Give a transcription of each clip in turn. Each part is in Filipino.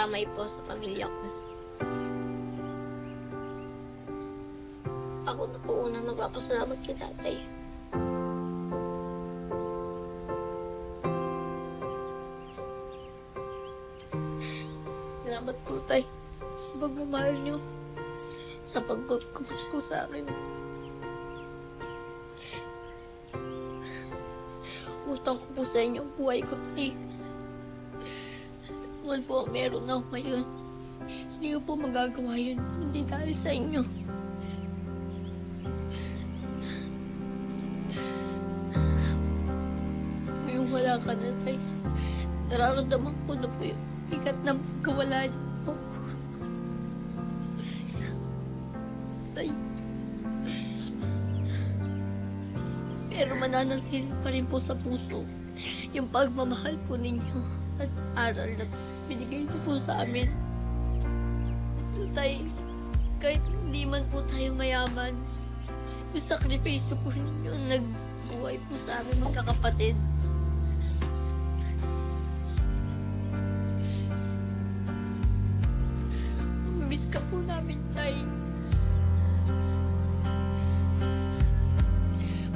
damay po sa pamilya ko. Ako na po unang magpapasalamat kay tatay. Salamat po, tay. Pagmamahal niyo sa pagkukumot ko sa akin. Utang ko po sa inyo ang buhay ko, tay. Kung po meron ako ngayon, hindi ko po magagawa yun, hindi dahil sa inyo. Ngayong wala ka na, tay, nararamdaman ko na po yung bigat ng pagkawala niyo. Tay, pero mananatili pa rin po sa puso yung pagmamahal po ninyo at aral na binigay niyo po sa amin. Tay, kahit hindi man po tayo mayaman, yung sakripisyo po ninyo nagbuhay po sa amin magkakapatid. Mamimiss ka po namin, tay.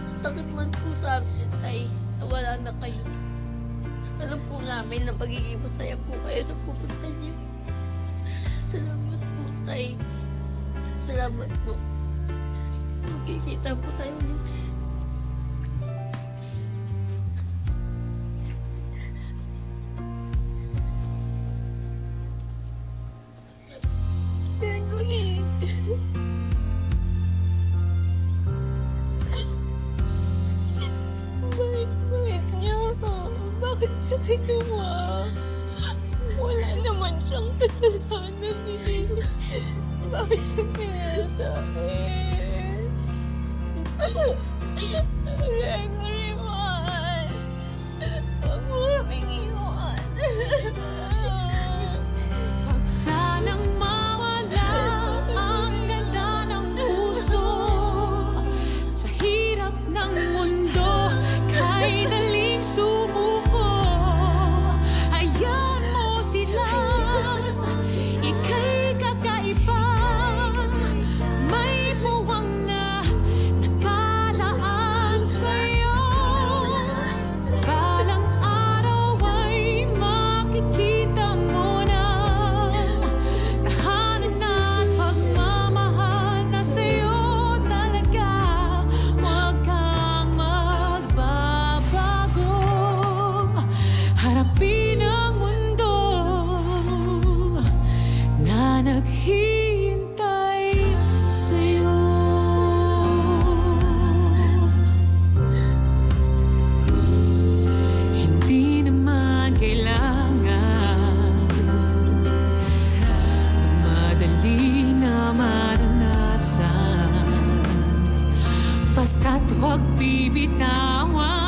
Masakit man po sa amin, tay, na wala na kayo. Alam po namin na pagiging masaya po kayo sa pupunta niyo. Salamat po, tay. Salamat po. Magkikita po tayo ulit. Gregory. Bait niyo. Bakit siya ginawa? Wala naman siyang kasalanan eh. Bakit siya pinatay? Gregory, Mas. Huwag mo kaming iwan. Huwag sanang mawala ang ganda ng puso sa hirap ng mundo. Kahit daling sumuko, hayaan mo sila. Ika'y kakaiba, may puwang na nakalaan sa'yo. Balang araw ay makikita mo na tahanan at pagmamahal na sa'yo talaga. Huwag kang magbabago, harapin ang mundo na naghihintay sa'yo. Hindi naman kailangan madali na maranasan, basta't huwag bibitawan